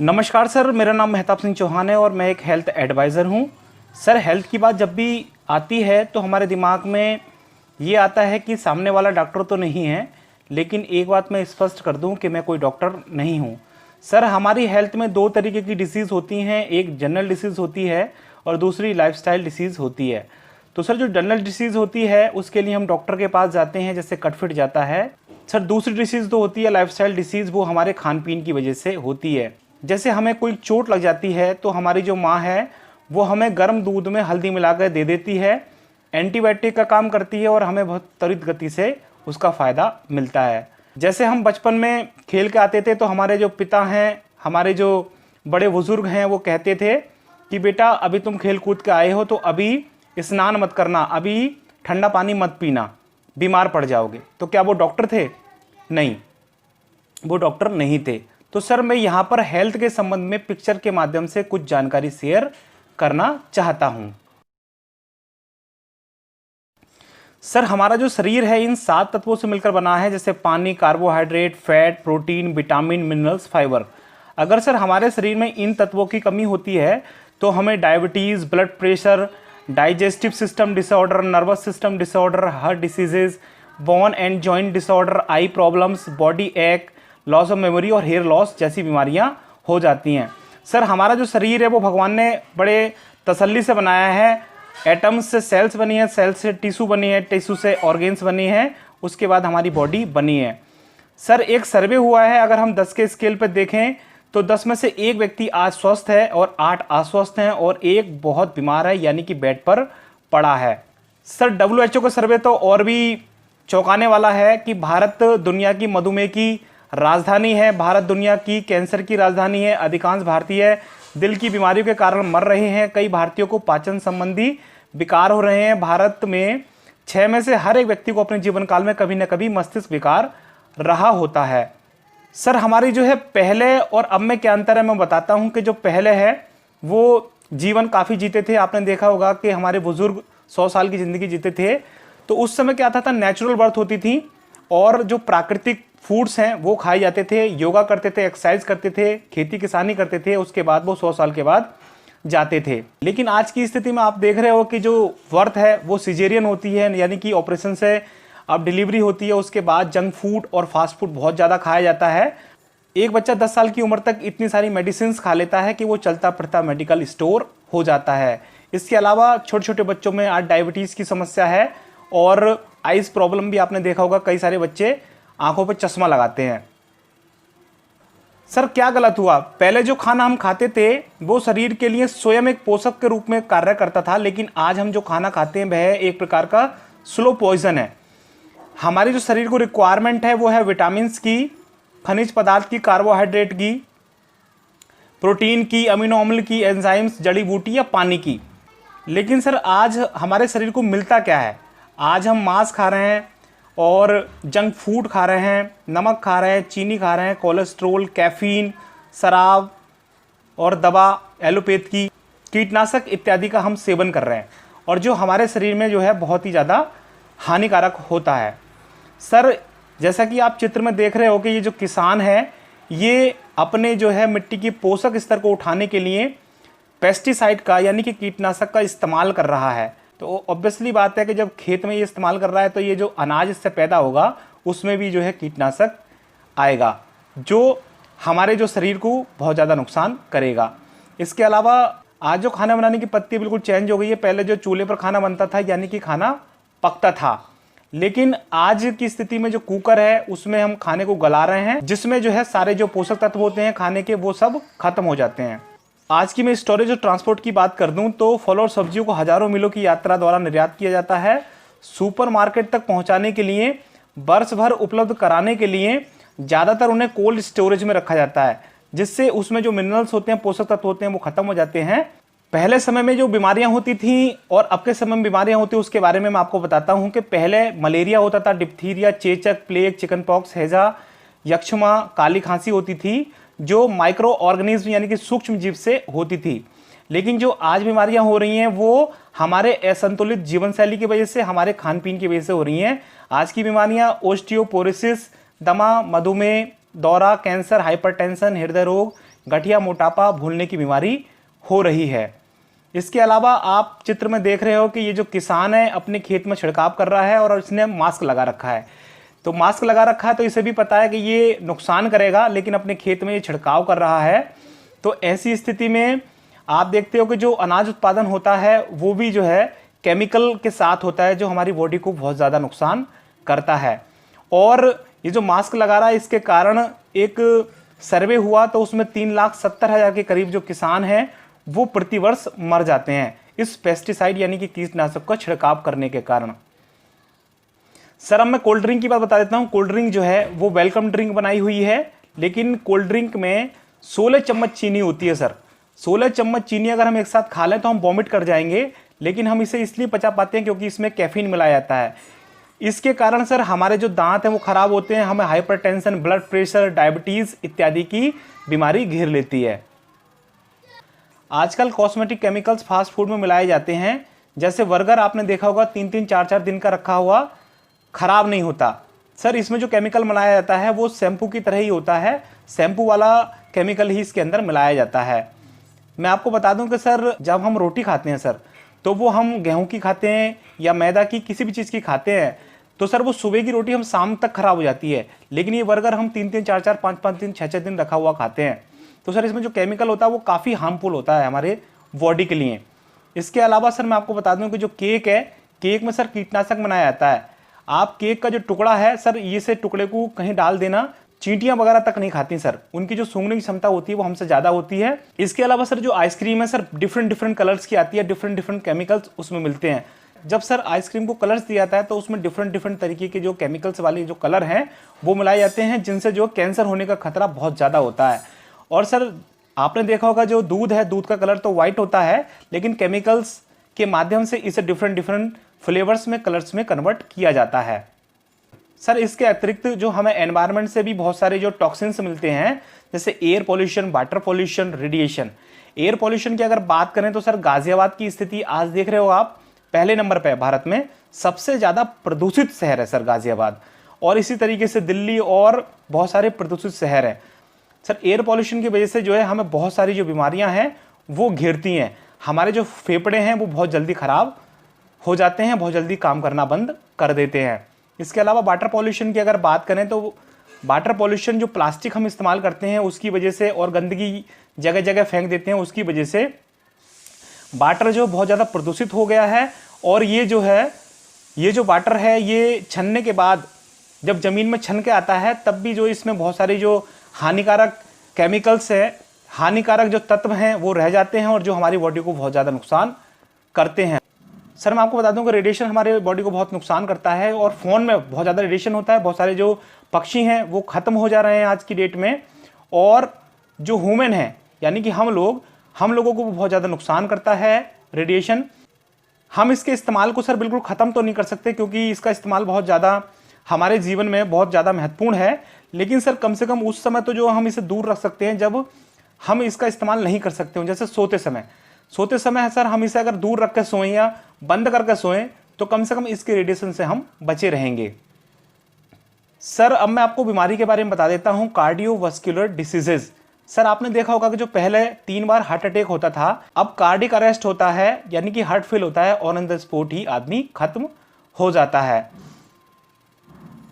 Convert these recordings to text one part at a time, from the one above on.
नमस्कार सर, मेरा नाम मेहताब सिंह चौहान है और मैं एक हेल्थ एडवाइज़र हूँ। सर, हेल्थ की बात जब भी आती है तो हमारे दिमाग में ये आता है कि सामने वाला डॉक्टर तो नहीं है, लेकिन एक बात मैं स्पष्ट कर दूं कि मैं कोई डॉक्टर नहीं हूं। सर, हमारी हेल्थ में दो तरीके की डिसीज़ होती हैं, एक जनरल डिसीज़ होती है और दूसरी लाइफस्टाइल डिसीज़ होती है। तो सर, जो जनरल डिसीज़ होती है उसके लिए हम डॉक्टर के पास जाते हैं, जैसे कट फिट जाता है। सर, दूसरी डिसीज़ तो होती है लाइफस्टाइल डिसीज़, वो हमारे खान पीन की वजह से होती है। जैसे हमें कोई चोट लग जाती है तो हमारी जो माँ है वो हमें गर्म दूध में हल्दी मिलाकर दे देती है, एंटीबायोटिक का काम करती है और हमें बहुत त्वरित गति से उसका फ़ायदा मिलता है। जैसे हम बचपन में खेल के आते थे तो हमारे जो पिता हैं, हमारे जो बड़े बुज़ुर्ग हैं, वो कहते थे कि बेटा अभी तुम खेल कूद के आए हो तो अभी स्नान मत करना, अभी ठंडा पानी मत पीना, बीमार पड़ जाओगे। तो क्या वो डॉक्टर थे? नहीं, वो डॉक्टर नहीं थे। तो सर, मैं यहाँ पर हेल्थ के संबंध में पिक्चर के माध्यम से कुछ जानकारी शेयर करना चाहता हूँ। सर, हमारा जो शरीर है इन 7 तत्वों से मिलकर बना है, जैसे पानी, carbohydrate, fat, protein, vitamin, minerals, fibre. अगर सर हमारे शरीर में इन तत्वों की कमी होती है तो हमें diabetes, blood pressure, digestive system disorder, nervous system disorder, heart diseases, bone and joint disorder, I problems, body एक, लॉस ऑफ मेमोरी और हेयर लॉस जैसी बीमारियां हो जाती हैं। सर, हमारा जो शरीर है वो भगवान ने बड़े तसल्ली से बनाया है। एटम्स से सेल्स बनी है, सेल्स से टिश्यू बनी है, टिश्यू से ऑर्गेन्स बनी है, उसके बाद हमारी बॉडी बनी है। सर, एक सर्वे हुआ है, अगर हम 10 के स्केल पर देखें तो 10 में से एक व्यक्ति आज स्वस्थ है और 8 अस्वस्थ हैं और एक बहुत बीमार है, यानी कि बेड पर पड़ा है। सर, WHO का सर्वे तो और भी चौंकाने वाला है कि भारत दुनिया की मधुमेह की राजधानी है, भारत दुनिया की कैंसर की राजधानी है। अधिकांश भारतीय दिल की बीमारियों के कारण मर रहे हैं, कई भारतीयों को पाचन संबंधी विकार हो रहे हैं। भारत में 6 में से हर एक व्यक्ति को अपने जीवन काल में कभी न कभी मस्तिष्क विकार रहा होता है। सर, हमारी जो है पहले और अब में क्या अंतर है मैं बताता हूं कि जो पहले है वो जीवन काफ़ी जीते थे। आपने देखा होगा कि हमारे बुजुर्ग 100 साल की ज़िंदगी जीते थे। तो उस समय क्या था नेचुरल बर्थ होती थी और जो प्राकृतिक फूड्स हैं वो खाए जाते थे, योगा करते थे, एक्सरसाइज करते थे, खेती किसानी करते थे, उसके बाद वो 100 साल के बाद जाते थे। लेकिन आज की स्थिति में आप देख रहे हो कि जो बर्थ है वो सिजेरियन होती है, यानी कि ऑपरेशन से अब डिलीवरी होती है। उसके बाद जंक फूड और फास्ट फूड बहुत ज़्यादा खाया जाता है। एक बच्चा 10 साल की उम्र तक इतनी सारी मेडिसिन खा लेता है कि वो चलता फिरता मेडिकल स्टोर हो जाता है। इसके अलावा छोटे छोटे बच्चों में आज डायबिटीज़ की समस्या है और आइज प्रॉब्लम भी आपने देखा होगा, कई सारे बच्चे आंखों पे चश्मा लगाते हैं। सर, क्या गलत हुआ? पहले जो खाना हम खाते थे वो शरीर के लिए स्वयं एक पोषक के रूप में कार्य करता था, लेकिन आज हम जो खाना खाते हैं वह एक प्रकार का स्लो पॉइजन है। हमारी जो शरीर को रिक्वायरमेंट है वो है विटामिन्स की, खनिज पदार्थ की, कार्बोहाइड्रेट की, प्रोटीन की, अमीनो अम्ल की, एंजाइम्स, जड़ी बूटी या पानी की। लेकिन सर, आज हमारे शरीर को मिलता क्या है? आज हम मांस खा रहे हैं और जंक फूड खा रहे हैं, नमक खा रहे हैं, चीनी खा रहे हैं, कोलेस्ट्रोल, कैफीन, शराब और दवा, एलोपैथ की, कीटनाशक इत्यादि का हम सेवन कर रहे हैं और जो हमारे शरीर में जो है बहुत ही ज़्यादा हानिकारक होता है। सर, जैसा कि आप चित्र में देख रहे हो कि ये जो किसान है ये अपने जो है मिट्टी की पोषक स्तर को उठाने के लिए पेस्टिसाइड का यानी कि कीटनाशक का इस्तेमाल कर रहा है। तो ऑब्वियसली बात है कि जब खेत में ये इस्तेमाल कर रहा है तो ये जो अनाज इससे पैदा होगा उसमें भी जो है कीटनाशक आएगा, जो हमारे जो शरीर को बहुत ज़्यादा नुकसान करेगा। इसके अलावा आज जो खाना बनाने की पद्धति बिल्कुल चेंज हो गई है। पहले जो चूल्हे पर खाना बनता था यानी कि खाना पकता था, लेकिन आज की स्थिति में जो कुकर है उसमें हम खाने को गला रहे हैं, जिसमें जो है सारे जो पोषक तत्व होते हैं खाने के वो सब खत्म हो जाते हैं। आज की मैं स्टोरेज और ट्रांसपोर्ट की बात कर दूं तो फल और सब्जियों को हजारों मीलों की यात्रा द्वारा निर्यात किया जाता है। सुपरमार्केट तक पहुंचाने के लिए, वर्ष भर उपलब्ध कराने के लिए ज़्यादातर उन्हें कोल्ड स्टोरेज में रखा जाता है, जिससे उसमें जो मिनरल्स होते हैं, पोषक तत्व होते हैं वो खत्म हो जाते हैं। पहले समय में जो बीमारियां होती थी और अब के समय में बीमारियां होती हैं उसके बारे में मैं आपको बताता हूं कि पहले मलेरिया होता था, डिप्थीरिया, चेचक, प्लेग, चिकन पॉक्स, हैजा, यक्षमा, काली खांसी होती थी, जो माइक्रो ऑर्गेनिज्म यानी कि सूक्ष्म जीव से होती थी। लेकिन जो आज बीमारियां हो रही हैं वो हमारे असंतुलित जीवन शैली की वजह से, हमारे खान पीन की वजह से हो रही हैं। आज की बीमारियां ओस्टियोपोरोसिस, दमा, मधुमेह, दौरा, कैंसर, हाइपरटेंशन, हृदय रोग, गठिया, मोटापा, भूलने की बीमारी हो रही है। इसके अलावा आप चित्र में देख रहे हो कि ये जो किसान है अपने खेत में छिड़काव कर रहा है और इसने मास्क लगा रखा है। तो मास्क लगा रखा है तो इसे भी पता है कि ये नुकसान करेगा, लेकिन अपने खेत में ये छिड़काव कर रहा है। तो ऐसी स्थिति में आप देखते हो कि जो अनाज उत्पादन होता है वो भी जो है केमिकल के साथ होता है, जो हमारी बॉडी को बहुत ज़्यादा नुकसान करता है। और ये जो मास्क लगा रहा है इसके कारण एक सर्वे हुआ तो उसमें 3,70,000 के करीब जो किसान हैं वो प्रतिवर्ष मर जाते हैं इस पेस्टिसाइड यानी कि कीटनाशक का छिड़काव करने के कारण। सर अब मैं कोल्ड ड्रिंक की बात बता देता हूँ। कोल्ड ड्रिंक जो है वो वेलकम ड्रिंक बनाई हुई है, लेकिन कोल्ड ड्रिंक में 16 चम्मच चीनी होती है सर। 16 चम्मच चीनी अगर हम एक साथ खा लें तो हम वॉमिट कर जाएंगे, लेकिन हम इसे इसलिए पचा पाते हैं क्योंकि इसमें कैफीन मिलाया जाता है। इसके कारण सर हमारे जो दांत हैं वो खराब होते हैं, हमें हाइपरटेंशन, ब्लड प्रेशर, डायबिटीज़ इत्यादि की बीमारी घेर लेती है। आजकल कॉस्मेटिक केमिकल्स फास्ट फूड में मिलाए जाते हैं। जैसे बर्गर आपने देखा होगा 3-3, 4-4 दिन का रखा हुआ खराब नहीं होता। सर इसमें जो केमिकल मिलाया जाता है वो शैम्पू की तरह ही होता है, शैम्पू वाला केमिकल ही इसके अंदर मिलाया जाता है। मैं आपको बता दूं कि सर जब हम रोटी खाते हैं सर, तो वो हम गेहूं की खाते हैं या मैदा की, किसी भी चीज़ की खाते हैं, तो सर वो सुबह की रोटी हम शाम तक खराब हो जाती है। लेकिन ये बर्गर हम 3-3, 4-4, 5-5 दिन, 6-6 दिन रखा हुआ खाते हैं। तो सर इसमें जो केमिकल होता है वो काफ़ी हार्मफुल होता है हमारे बॉडी के लिए। इसके अलावा सर मैं आपको बता दूं कि जो केक है, केक में सर कीटनाशक बनाया जाता है। आप केक का जो टुकड़ा है सर, ये से टुकड़े को कहीं डाल देना, चींटियां वगैरह तक नहीं खाती सर, उनकी जो सूंघने की क्षमता होती है वो हमसे ज़्यादा होती है। इसके अलावा सर जो आइसक्रीम है सर डिफरेंट कलर्स की आती है, डिफरेंट केमिकल्स उसमें मिलते हैं। जब सर आइसक्रीम को कलर्स दिया जाता है तो उसमें डिफरेंट तरीके के जो केमिकल्स वाले जो कलर हैं वो मिलाए जाते हैं, जिनसे जो कैंसर होने का खतरा बहुत ज़्यादा होता है। और सर आपने देखा होगा जो दूध है, दूध का कलर तो वाइट होता है, लेकिन केमिकल्स के माध्यम से इसे डिफरेंट फ्लेवर्स में, कलर्स में कन्वर्ट किया जाता है। सर इसके अतिरिक्त जो हमें एनवायरनमेंट से भी बहुत सारे जो टॉक्सिन्स मिलते हैं, जैसे air pollution, water pollution, radiation. Air pollution की अगर बात करें तो सर गाजियाबाद की स्थिति आज देख रहे हो आप, पहले नंबर पे है भारत में, सबसे ज़्यादा प्रदूषित शहर है सर गाजियाबाद। और इसी तरीके से दिल्ली और बहुत सारे प्रदूषित शहर हैं। सर एयर पॉल्यूशन की वजह से जो है हमें बहुत सारी जो बीमारियां हैं वो घेरती हैं। हमारे जो फेफड़े हैं वो बहुत जल्दी ख़राब हो जाते हैं, बहुत जल्दी काम करना बंद कर देते हैं। इसके अलावा वाटर पॉल्यूशन की अगर बात करें तो वाटर पॉल्यूशन जो प्लास्टिक हम इस्तेमाल करते हैं उसकी वजह से, और गंदगी जगह जगह फेंक देते हैं उसकी वजह से वाटर जो बहुत ज़्यादा प्रदूषित हो गया है। और ये जो वाटर है ये छनने के बाद जब ज़मीन में छन के आता है तब भी जो इसमें बहुत सारी जो हानिकारक केमिकल्स हैं, हानिकारक जो तत्व हैं वो रह जाते हैं और जो हमारी बॉडी को बहुत ज़्यादा नुकसान करते हैं। सर मैं आपको बता दूं कि रेडिएशन हमारे बॉडी को बहुत नुकसान करता है, और फ़ोन में बहुत ज़्यादा रेडिएशन होता है। बहुत सारे जो पक्षी हैं वो ख़त्म हो जा रहे हैं आज की डेट में, और जो ह्यूमन है यानी कि हम लोगों को बहुत ज़्यादा नुकसान करता है रेडिएशन। हम इसके इस्तेमाल को सर बिल्कुल ख़त्म तो नहीं कर सकते, क्योंकि इसका इस्तेमाल बहुत ज़्यादा हमारे जीवन में बहुत ज़्यादा महत्वपूर्ण है, लेकिन सर कम से कम उस समय तो जो हम इसे दूर रख सकते हैं जब हम इसका इस्तेमाल नहीं कर सकते हो। जैसे सोते समय सर हम इसे अगर दूर रख के सोएं या बंद करके सोएं तो कम से कम इसके रेडिएशन से हम बचे रहेंगे। सर अब मैं आपको बीमारी के बारे में बता देता हूं, कार्डियोवास्कुलर डिसीजेज। सर आपने देखा होगा कि जो पहले 3 बार हार्ट अटैक होता था, अब कार्डिक अरेस्ट होता है, यानी कि हार्ट फेल होता है और ऑन द स्पॉट ही आदमी खत्म हो जाता है।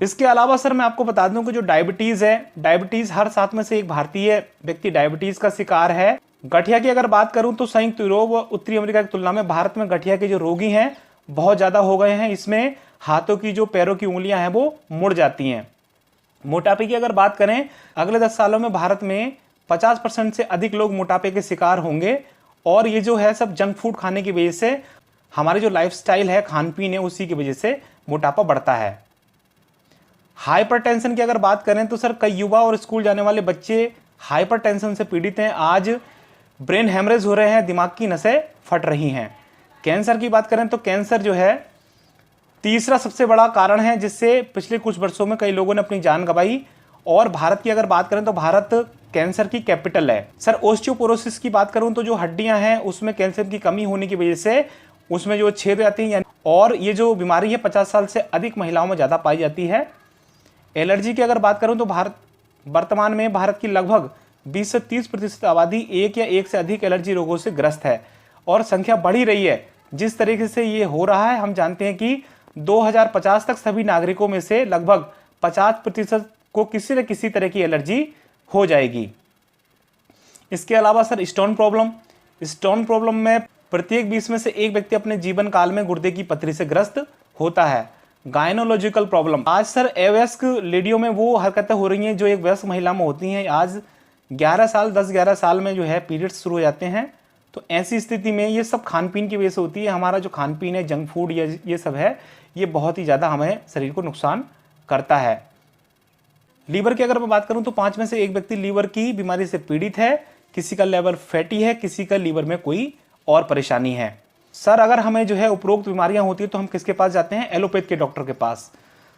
इसके अलावा सर मैं आपको बता दूं कि जो डायबिटीज़ है, डायबिटीज़ हर 7 में से एक भारतीय व्यक्ति डायबिटीज़ का शिकार है। गठिया की अगर बात करूं तो संयुक्त यूरोप व उत्तरी अमेरिका की तुलना में भारत में गठिया के जो रोगी हैं बहुत ज़्यादा हो गए हैं। इसमें हाथों की जो पैरों की उंगलियां हैं वो मुड़ जाती हैं। मोटापे की अगर बात करें, अगले 10 सालों में भारत में 50% से अधिक लोग मोटापे के शिकार होंगे, और ये जो है सब जंक फूड खाने की वजह से, हमारे जो लाइफस्टाइल है, खान पीन है, उसी की वजह से मोटापा बढ़ता है। हाइपरटेंशन की अगर बात करें तो सर कई युवा और स्कूल जाने वाले बच्चे हाइपरटेंशन से पीड़ित हैं। आज ब्रेन हेमरेज हो रहे हैं, दिमाग की नसें फट रही हैं। कैंसर की बात करें तो कैंसर जो है तीसरा सबसे बड़ा कारण है जिससे पिछले कुछ वर्षों में कई लोगों ने अपनी जान गंवाई। और भारत की अगर बात करें तो भारत कैंसर की कैपिटल है। सर ओस्टियोपोरोसिस की बात करूं तो जो हड्डियां हैं उसमें कैल्शियम की कमी होने की वजह से उसमें जो छेद आती हैं, और ये जो बीमारी है 50 साल से अधिक महिलाओं में ज़्यादा पाई जाती है। एलर्जी की अगर बात करूं तो वर्तमान में भारत की लगभग 20 से 30% आबादी एक या एक से अधिक एलर्जी रोगों से ग्रस्त है और संख्या बढ़ ही रही है। जिस तरीके से ये हो रहा है, हम जानते हैं कि 2050 तक सभी नागरिकों में से लगभग 50% को किसी न किसी तरह की एलर्जी हो जाएगी। इसके अलावा सर स्टोन प्रॉब्लम में प्रत्येक 20 में से एक व्यक्ति अपने जीवन काल में गुर्दे की पथरी से ग्रस्त होता है। गायनोलॉजिकल प्रॉब्लम, आज सर अवयस्क लेडियों में वो हरकतें हो रही हैं जो एक वयस्क महिला में होती हैं। आज 10-11 साल में जो है पीरियड्स शुरू हो जाते हैं। तो ऐसी स्थिति में ये सब खान पीन की वजह से होती है। हमारा जो खान पीन है, जंक फूड ये सब है, ये बहुत ही ज़्यादा हमें शरीर को नुकसान करता है। लीवर की अगर मैं बात करूं तो 5 में से एक व्यक्ति लीवर की बीमारी से पीड़ित है। किसी का लीवर फैटी है, किसी का लीवर में कोई और परेशानी है। सर अगर हमें जो है उपरोक्त बीमारियां होती है तो हम किसके पास जाते हैं? एलोपैथ के डॉक्टर के पास।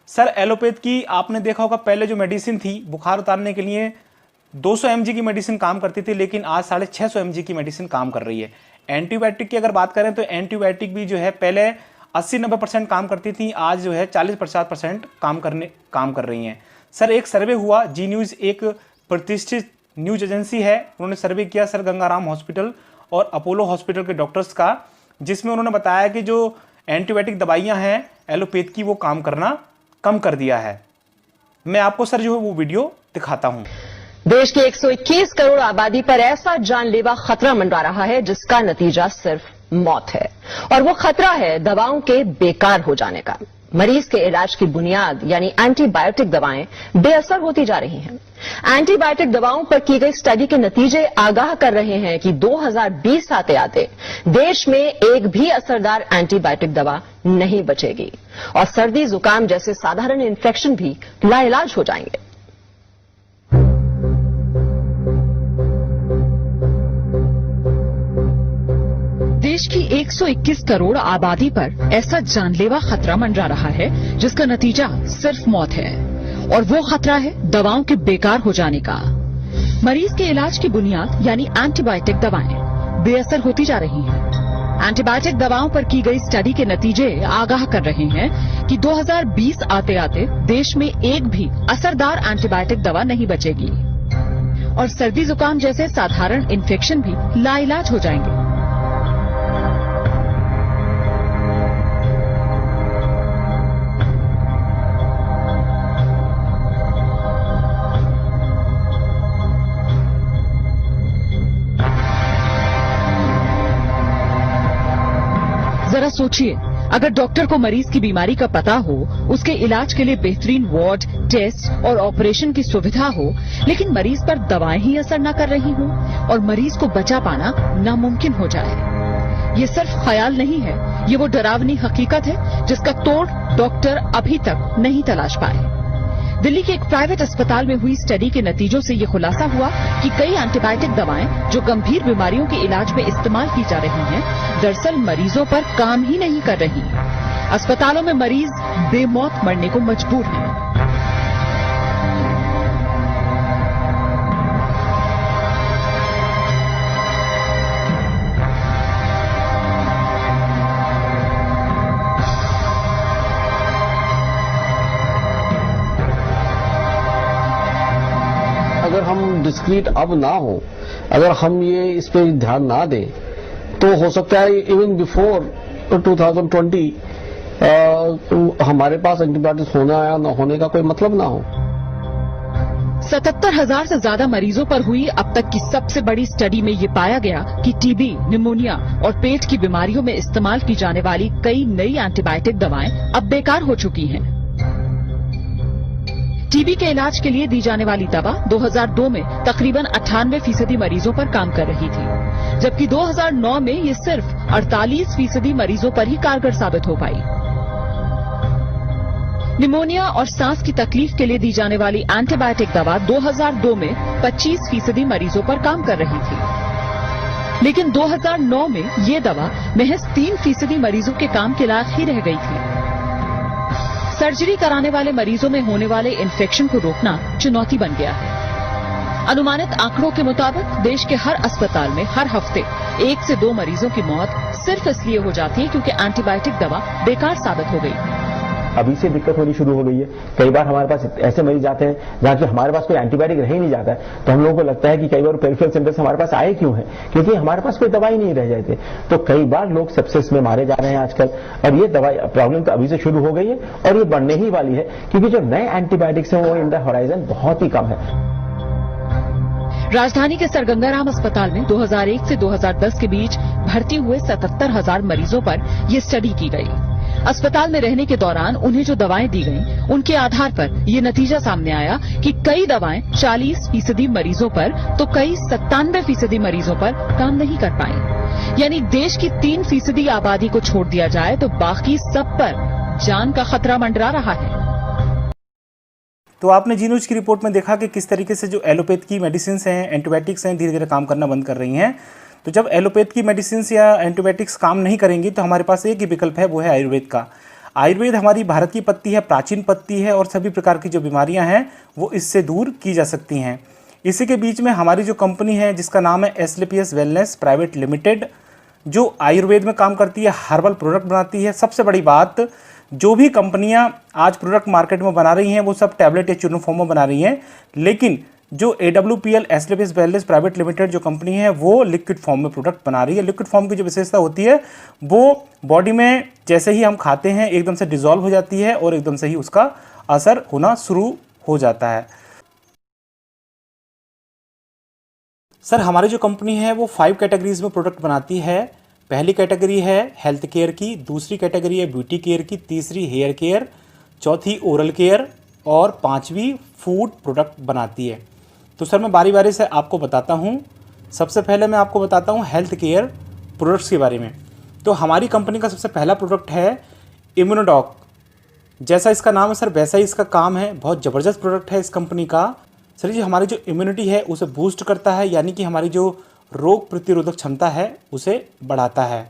सर एलोपैथ की आपने देखा होगा, पहले जो मेडिसिन थी बुखार उतारने के लिए 200 mg की मेडिसिन काम करती थी, लेकिन आज 650 mg की मेडिसिन काम कर रही है। एंटीबायोटिक की अगर बात करें तो एंटीबायोटिक भी जो है पहले 80-90% काम करती थी, आज जो है 40-50% काम कर रही हैं। सर एक सर्वे हुआ, जी न्यूज़ एक प्रतिष्ठित न्यूज एजेंसी है, उन्होंने सर्वे किया सर गंगाराम हॉस्पिटल और अपोलो हॉस्पिटल के डॉक्टर्स का, जिसमें उन्होंने बताया कि जो एंटीबायोटिक दवाइयां हैं एलोपैथ की, वो काम करना कम कर दिया है। मैं आपको सर जो है वो वीडियो दिखाता हूं। देश की 121 करोड़ आबादी पर ऐसा जानलेवा खतरा मंडरा रहा है जिसका नतीजा सिर्फ मौत है, और वो खतरा है दवाओं के बेकार हो जाने का। मरीज के इलाज की बुनियाद यानी एंटीबायोटिक दवाएं बेअसर होती जा रही हैं। एंटीबायोटिक दवाओं पर की गई स्टडी के नतीजे आगाह कर रहे हैं कि 2020 आते आते देश में एक भी असरदार एंटीबायोटिक दवा नहीं बचेगी और सर्दी जुकाम जैसे साधारण इन्फेक्शन भी लाइलाज हो जाएंगे। देश की 121 करोड़ आबादी पर ऐसा जानलेवा खतरा मंडरा रहा है जिसका नतीजा सिर्फ मौत है, और वो खतरा है दवाओं के बेकार हो जाने का। मरीज के इलाज की बुनियाद यानी एंटीबायोटिक दवाएं बेअसर होती जा रही हैं। एंटीबायोटिक दवाओं पर की गई स्टडी के नतीजे आगाह कर रहे हैं कि 2020 आते आते देश में एक भी असरदार एंटीबायोटिक दवा नहीं बचेगी और सर्दी जुकाम जैसे साधारण इन्फेक्शन भी लाइलाज हो जाएंगे। जरा सोचिए, अगर डॉक्टर को मरीज की बीमारी का पता हो, उसके इलाज के लिए बेहतरीन वार्ड, टेस्ट और ऑपरेशन की सुविधा हो, लेकिन मरीज पर दवाएं ही असर न कर रही हों और मरीज को बचा पाना नामुमकिन हो जाए। ये सिर्फ ख्याल नहीं है, ये वो डरावनी हकीकत है जिसका तोड़ डॉक्टर अभी तक नहीं तलाश पाए। दिल्ली के एक प्राइवेट अस्पताल में हुई स्टडी के नतीजों से ये खुलासा हुआ कि कई एंटीबायोटिक दवाएं जो गंभीर बीमारियों के इलाज में इस्तेमाल की जा रही हैं, दरअसल मरीजों पर काम ही नहीं कर रही। अस्पतालों में मरीज बेमौत मरने को मजबूर हैं। अगर हम डिस्क्रीट अब ना हो, अगर हम ये इस पे ध्यान ना दें, तो हो सकता है इवन बिफोर 2020 हमारे पास एंटीबायोटिक्स होना या न होने का कोई मतलब ना हो। 77,000 से ज्यादा मरीजों पर हुई अब तक की सबसे बड़ी स्टडी में ये पाया गया कि टीबी, निमोनिया और पेट की बीमारियों में इस्तेमाल की जाने वाली कई नई एंटीबायोटिक दवाएं अब बेकार हो चुकी हैं। टीबी के इलाज के लिए दी जाने वाली दवा 2002 में तकरीबन 98% मरीजों पर काम कर रही थी, जबकि 2009 में ये सिर्फ 48% मरीजों पर ही कारगर साबित हो पाई। निमोनिया और सांस की तकलीफ के लिए दी जाने वाली एंटीबायोटिक दवा 2002 में 25% मरीजों पर काम कर रही थी, लेकिन 2009 में ये दवा महज 3% मरीजों के काम के लायक ही रह गई थी। सर्जरी कराने वाले मरीजों में होने वाले इन्फेक्शन को रोकना चुनौती बन गया है। अनुमानित आंकड़ों के मुताबिक देश के हर अस्पताल में हर हफ्ते 1 से 2 मरीजों की मौत सिर्फ इसलिए हो जाती है क्योंकि एंटीबायोटिक दवा बेकार साबित हो गई। अभी से दिक्कत होनी शुरू हो गई है। कई बार हमारे पास ऐसे मरीज आते हैं जहाँ कि हमारे पास कोई एंटीबायोटिक रह ही नहीं जाता है, तो हम लोगों को लगता है कि कई बार पेरिफेरल सिम्पटम्स हमारे पास आए क्यों है, क्योंकि हमारे पास कोई दवाई नहीं रह जाती। तो कई बार लोग सेप्सिस में मारे जा रहे हैं आजकल, और ये दवाई प्रॉब्लम तो अभी से शुरू हो गई है और ये बढ़ने ही वाली है, क्योंकि जो नए एंटीबायोटिक्स हैं वो इन द होराइजन बहुत ही कम है। राजधानी के सरगंगाराम अस्पताल में 2001 से 2010 के बीच भर्ती हुए 77,000 मरीजों पर यह स्टडी की गई। अस्पताल में रहने के दौरान उन्हें जो दवाएं दी गईं, उनके आधार पर ये नतीजा सामने आया कि कई दवाएं 40% मरीजों पर तो कई 97% मरीजों पर काम नहीं कर पाई। यानी देश की 3% आबादी को छोड़ दिया जाए तो बाकी सब पर जान का खतरा मंडरा रहा है। तो आपने जी न्यूज की रिपोर्ट में देखा कि किस तरीके से जो एलोपैथ की मेडिसिन हैं, एंटीबायोटिक्स हैं, धीरे धीरे काम करना बंद कर रही हैं। तो जब एलोपैथ की मेडिसिन या एंटीबायोटिक्स काम नहीं करेंगी तो हमारे पास एक ही विकल्प है, वो है आयुर्वेद का। आयुर्वेद हमारी भारत की पत्ती है, प्राचीन पत्ती है, और सभी प्रकार की जो बीमारियां हैं वो इससे दूर की जा सकती हैं। इसी के बीच में हमारी जो कंपनी है जिसका नाम है एस्क्लेपियस वेलनेस प्राइवेट लिमिटेड, जो आयुर्वेद में काम करती है, हर्बल प्रोडक्ट बनाती है। सबसे बड़ी बात, जो भी कंपनियां आज प्रोडक्ट मार्केट में बना रही हैं वो सब टैबलेट या चूर्ण फॉर्म में बना रही हैं, लेकिन जो AWPL Asclepius wellness private limited जो कंपनी है वो लिक्विड फॉर्म में प्रोडक्ट बना रही है। लिक्विड फॉर्म की जो विशेषता होती है वो बॉडी में जैसे ही हम खाते हैं एकदम से डिजॉल्व हो जाती है और एकदम से ही उसका असर होना शुरू हो जाता है। सर हमारी जो कंपनी है वो 5 कैटेगरीज में प्रोडक्ट बनाती है। पहली कैटेगरी है हेल्थ केयर की, दूसरी कैटेगरी है ब्यूटी केयर की, तीसरी हेयर केयर, चौथी ओरल केयर और पांचवी फूड प्रोडक्ट बनाती है। तो सर मैं बारी बारी से आपको बताता हूँ। सबसे पहले मैं आपको बताता हूँ हेल्थ केयर प्रोडक्ट्स के बारे में। तो हमारी कंपनी का सबसे पहला प्रोडक्ट है इम्यूनोडॉक। जैसा इसका नाम है सर वैसा ही इसका काम है। बहुत ज़बरदस्त प्रोडक्ट है इस कंपनी का। सर जी हमारी जो इम्यूनिटी है उसे बूस्ट करता है, यानी कि हमारी जो रोग प्रतिरोधक क्षमता है उसे बढ़ाता है।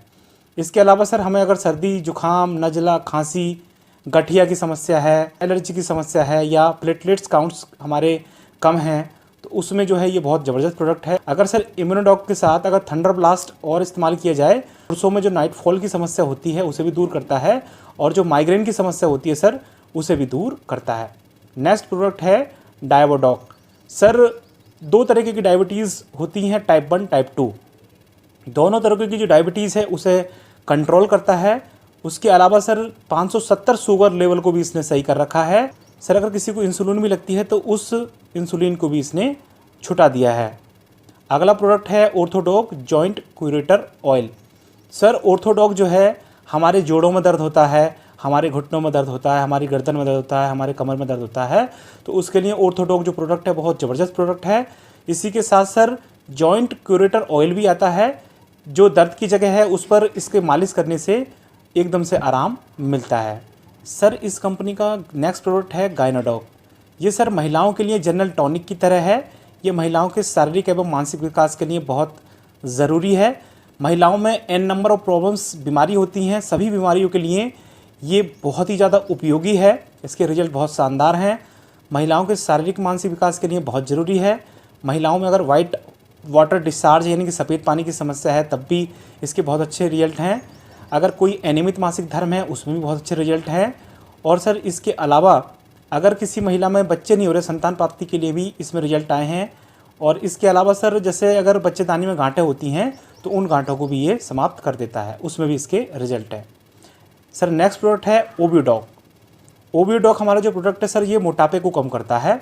इसके अलावा सर हमें अगर सर्दी जुखाम नज़ला खांसी गठिया की समस्या है, एलर्जी की समस्या है, या प्लेटलेट्स काउंट्स हमारे कम हैं, तो उसमें जो है ये बहुत ज़बरदस्त प्रोडक्ट है। अगर सर इम्यूनोडॉक के साथ अगर थंडर ब्लास्ट और इस्तेमाल किया जाए, पुरुषों में जो नाइट फॉल की समस्या होती है उसे भी दूर करता है, और जो माइग्रेन की समस्या होती है सर उसे भी दूर करता है। नेक्स्ट प्रोडक्ट है डायबोडॉक। सर 2 तरह की डायबिटीज़ होती हैं, टाइप 1 टाइप 2। दोनों तरह की जो डायबिटीज़ है उसे कंट्रोल करता है। उसके अलावा सर 570 शुगर लेवल को भी इसने सही कर रखा है। सर अगर किसी को इंसुलिन भी लगती है तो उस इंसुलिन को भी इसने छुटा दिया है। अगला प्रोडक्ट है orthodox joint curator oil. Sir orthodox जो है हमारे जोड़ों में दर्द होता है, हमारे घुटनों में दर्द होता है, हमारी गर्दन में दर्द होता है, हमारे कमर में दर्द होता है, तो उसके लिए ऑर्थोडॉक जो प्रोडक्ट है बहुत ज़बरदस्त प्रोडक्ट है। इसी के साथ सर जॉइंट क्यूरेटर ऑयल भी आता है, जो दर्द की जगह है उस पर इसके मालिश करने से एकदम से आराम मिलता है। सर इस कंपनी का नेक्स्ट प्रोडक्ट है गायनाडॉक। ये सर महिलाओं के लिए जनरल टॉनिक की तरह है। ये महिलाओं के शारीरिक एवं मानसिक विकास के लिए बहुत ज़रूरी है। महिलाओं में n नंबर ऑफ प्रॉब्लम्स बीमारी होती हैं, सभी बीमारियों के लिए ये बहुत ही ज़्यादा उपयोगी है। इसके रिजल्ट बहुत शानदार हैं। महिलाओं के शारीरिक मानसिक विकास के लिए बहुत ज़रूरी है। महिलाओं में अगर वाइट वाटर डिस्चार्ज यानी कि सफ़ेद पानी की समस्या है तब भी इसके बहुत अच्छे रिजल्ट हैं। अगर कोई अनियमित मासिक धर्म है उसमें भी बहुत अच्छे रिजल्ट हैं। और सर इसके अलावा अगर किसी महिला में बच्चे नहीं हो रहे, संतान प्राप्ति के लिए भी इसमें रिजल्ट आए हैं। और इसके अलावा सर जैसे अगर बच्चेदानी में गांठें होती हैं तो उन गांठों को भी ये समाप्त कर देता है, उसमें भी इसके रिजल्ट है। सर नेक्स्ट प्रोडक्ट है ओबियोडॉक। ओबियोडॉक हमारा जो प्रोडक्ट है सर ये मोटापे को कम करता है।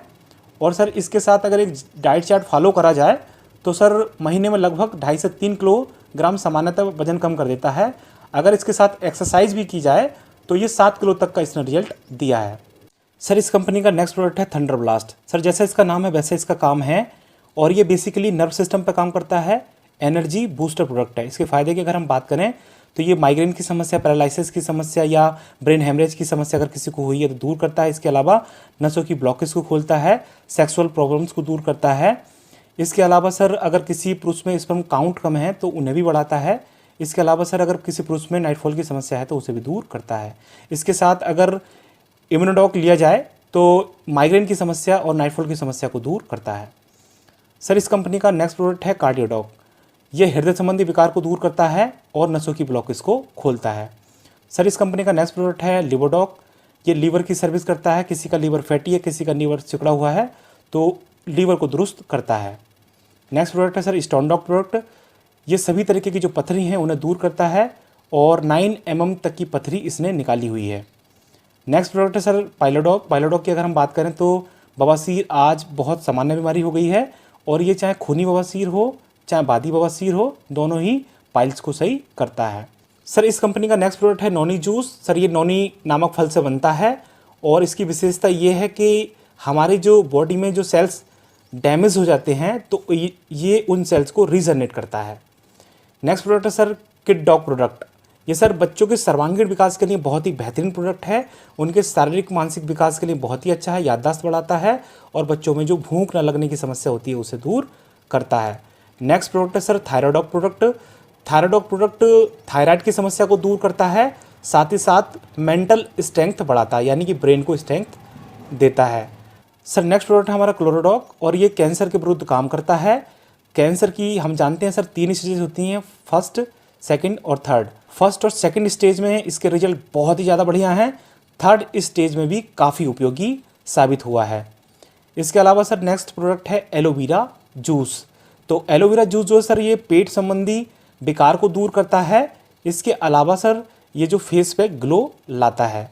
और सर इसके साथ अगर एक डाइट चार्ट फॉलो करा जाए तो सर महीने में लगभग 2.5 से 3 किलोग्राम सामान्यतः वजन कम कर देता है। अगर इसके साथ एक्सरसाइज भी की जाए तो ये 7 किलो तक का इसने रिजल्ट दिया है। सर इस कंपनी का नेक्स्ट प्रोडक्ट है थंडर ब्लास्ट। सर जैसा इसका नाम है वैसे इसका काम है, और ये बेसिकली नर्व सिस्टम पर काम करता है। एनर्जी बूस्टर प्रोडक्ट है। इसके फ़ायदे की अगर हम बात करें तो ये माइग्रेन की समस्या, पैरालिसिस की समस्या या ब्रेन हेमरेज की समस्या अगर किसी को हुई है तो दूर करता है। इसके अलावा नसों की ब्लॉकेज को खोलता है, सेक्सुअल प्रॉब्लम्स को दूर करता है। इसके अलावा सर अगर किसी पुरुष में स्पर्म काउंट कम है तो उन्हें भी बढ़ाता है। इसके अलावा सर अगर किसी पुरुष में नाइटफॉल की समस्या है तो उसे भी दूर करता है। इसके साथ अगर इम्यूनोडॉक लिया जाए तो माइग्रेन की समस्या और नाइटफॉल की समस्या को दूर करता है। सर इस कंपनी का नेक्स्ट प्रोडक्ट है कार्डियोडॉक। ये हृदय संबंधी विकार को दूर करता है और नसों की ब्लॉकेज को खोलता है। सर इस कंपनी का नेक्स्ट प्रोडक्ट है लिवोडॉक। ये लीवर की सर्विस करता है। किसी का लीवर फैटी है, किसी का लीवर सिकुड़ा हुआ है, तो लीवर को दुरुस्त करता है। नेक्स्ट प्रोडक्ट है सर स्टोन डॉग प्रोडक्ट। ये सभी तरीके की जो पथरी हैं उन्हें दूर करता है और 9 mm तक की पथरी इसने निकाली हुई है। नेक्स्ट प्रोडक्ट है सर पाइलोडॉग। पाइलोडॉग की अगर हम बात करें तो बवासीर आज बहुत सामान्य बीमारी हो गई है और ये चाहे खूनी बवासीर हो चाहे बादी बवासीर हो, दोनों ही पाइल्स को सही करता है। सर इस कंपनी का नेक्स्ट प्रोडक्ट है नोनी जूस। सर ये नोनी नामक फल से बनता है और इसकी विशेषता ये है कि हमारे जो बॉडी में जो सेल्स डैमेज हो जाते हैं तो ये उन सेल्स को रीजनरेट करता है। नेक्स्ट प्रोडक्ट है सर किड डॉग प्रोडक्ट। ये सर बच्चों के सर्वांगीण विकास के लिए बहुत ही बेहतरीन प्रोडक्ट है। उनके शारीरिक मानसिक विकास के लिए बहुत ही अच्छा है, याददाश्त बढ़ाता है और बच्चों में जो भूख न लगने की समस्या होती है उसे दूर करता है। नेक्स्ट प्रोडक्ट है सर थायराइडॉग प्रोडक्ट। थायराइडॉग प्रोडक्ट थायराइड की समस्या को दूर करता है, साथ ही साथ मेंटल स्ट्रेंथ बढ़ाता है, यानी कि ब्रेन को स्ट्रेंथ देता है। सर नेक्स्ट प्रोडक्ट है हमारा क्लोरोडॉग और ये कैंसर के विरुद्ध काम करता है। कैंसर की हम जानते हैं सर 3 स्टेज होती हैं, फर्स्ट, सेकंड और थर्ड। फर्स्ट और सेकंड स्टेज में इसके रिजल्ट बहुत ही ज़्यादा बढ़िया हैं। थर्ड स्टेज में भी काफ़ी उपयोगी साबित हुआ है। इसके अलावा सर नेक्स्ट प्रोडक्ट है एलोवेरा जूस। तो एलोवेरा जूस जो है सर ये पेट संबंधी विकार को दूर करता है। इसके अलावा सर ये जो फेस पे ग्लो लाता है।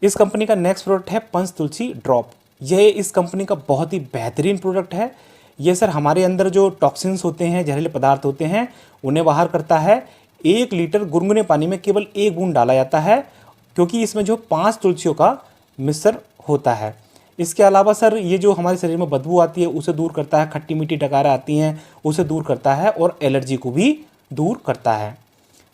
इस कंपनी का नेक्स्ट प्रोडक्ट है पंचतुलसी ड्रॉप। यह इस कंपनी का बहुत ही बेहतरीन प्रोडक्ट है। ये सर हमारे अंदर जो टॉक्सिन्स होते हैं, जहरीले पदार्थ होते हैं, उन्हें बाहर करता है। 1 लीटर गुनगुने पानी में केवल 1 बूंद डाला जाता है क्योंकि इसमें जो 5 तुलसियों का मिश्रण होता है। इसके अलावा सर ये जो हमारे शरीर में बदबू आती है उसे दूर करता है, खट्टी मीठी डकारें आती हैं उसे दूर करता है और एलर्जी को भी दूर करता है।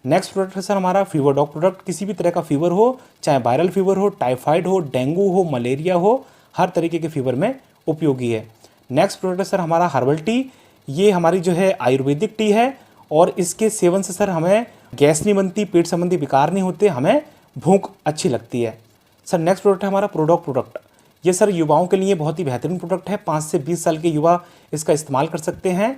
नेक्स्ट प्रोडक्ट है सर हमारा फीवर डॉग प्रोडक्ट। किसी भी तरह का फीवर हो, चाहे वायरल फीवर हो, टाइफाइड हो, डेंगू हो, मलेरिया हो, हर तरीके के फीवर में उपयोगी है। नेक्स्ट प्रोडक्ट है सर हमारा हर्बल टी। ये हमारी जो है आयुर्वेदिक टी है और इसके सेवन से सर हमें गैस नहीं बनती, पेट संबंधी विकार नहीं होते, हमें भूख अच्छी लगती है। सर नेक्स्ट प्रोडक्ट है हमारा प्रोडॉग प्रोडक्ट। ये सर युवाओं के लिए बहुत ही बेहतरीन प्रोडक्ट है। 5 से 20 साल के युवा इसका इस्तेमाल कर सकते हैं।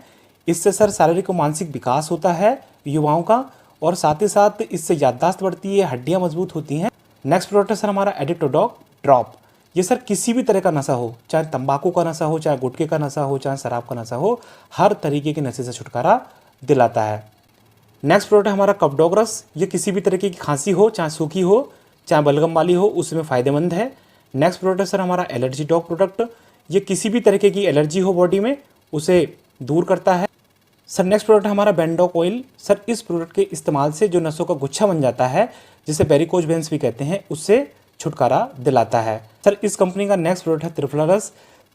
इससे सर शारीरिक और मानसिक विकास होता है युवाओं का और साथ ही साथ इससे याददाश्त बढ़ती है, हड्डियाँ मजबूत होती हैं। नेक्स्ट प्रोडक्ट है सर हमारा एडिक्टोडॉग ड्रॉप। ये सर किसी भी तरह का नशा हो, चाहे तंबाकू का नशा हो, चाहे गुटखे का नशा हो, चाहे शराब का नशा हो, हर तरीके के नशे से छुटकारा दिलाता है। नेक्स्ट प्रोडक्ट है हमारा कपडॉग रस। ये किसी भी तरीके की खांसी हो, चाहे सूखी हो, चाहे बलगम वाली हो, उसमें फ़ायदेमंद है। नेक्स्ट प्रोडक्ट है सर हमारा एलर्जी डॉग प्रोडक्ट। ये किसी भी तरीके की एलर्जी हो बॉडी में उसे दूर करता है। सर नेक्स्ट प्रोडक्ट है हमारा बेंडोक ऑयल। सर इस प्रोडक्ट के इस्तेमाल से जो नसों का गुच्छा बन जाता है, जिसे वेरिकोज वेन्स भी कहते हैं, उससे छुटकारा दिलाता है। सर इस कंपनी का नेक्स्ट प्रोडक्ट है त्रिफला रस।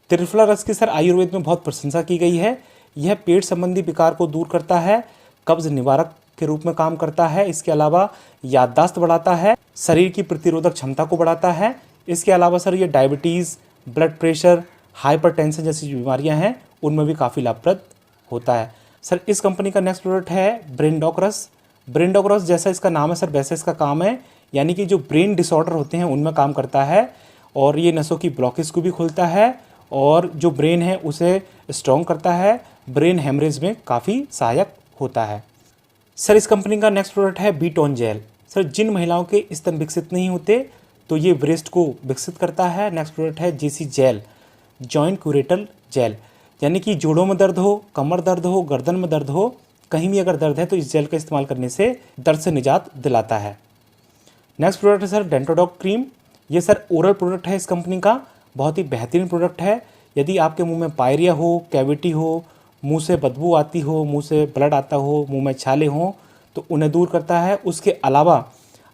त्रिफला रस की सर आयुर्वेद में बहुत प्रशंसा की गई है। यह पेट संबंधी विकार को दूर करता है, कब्ज निवारक के रूप में काम करता है। इसके अलावा याददाश्त बढ़ाता है, शरीर की प्रतिरोधक क्षमता को बढ़ाता है। इसके अलावा सर ये डायबिटीज़, ब्लड प्रेशर, हाइपरटेंशन जैसी बीमारियां हैं उनमें भी काफ़ी लाभप्रद होता है। सर इस कंपनी का नेक्स्ट प्रोडक्ट है ब्रेनडॉक रस। ब्रेनडॉक रस जैसा इसका नाम है सर वैसे इसका काम है, यानी कि जो ब्रेन डिसऑर्डर होते हैं उनमें काम करता है और ये नसों की ब्लॉकेज को भी खोलता है और जो ब्रेन है उसे स्ट्रॉन्ग करता है, ब्रेन हेमरेज में काफ़ी सहायक होता है। सर इस कंपनी का नेक्स्ट प्रोडक्ट है बीटोन जेल। सर जिन महिलाओं के स्तन विकसित नहीं होते तो ये ब्रेस्ट को विकसित करता है। नेक्स्ट प्रोडक्ट है जेसी जेल, जॉइंट क्यूरेटल जेल, यानी कि जोड़ों में दर्द हो, कमर दर्द हो, गर्दन में दर्द हो, कहीं भी अगर दर्द है तो इस जेल का इस्तेमाल करने से दर्द से निजात दिलाता है। नेक्स्ट प्रोडक्ट है सर डेंटोडॉग क्रीम। ये सर ओरल प्रोडक्ट है इस कंपनी का, बहुत ही बेहतरीन प्रोडक्ट है। यदि आपके मुंह में पायरिया हो, कैविटी हो, मुंह से बदबू आती हो, मुंह से ब्लड आता हो, मुंह में छाले हों तो उन्हें दूर करता है। उसके अलावा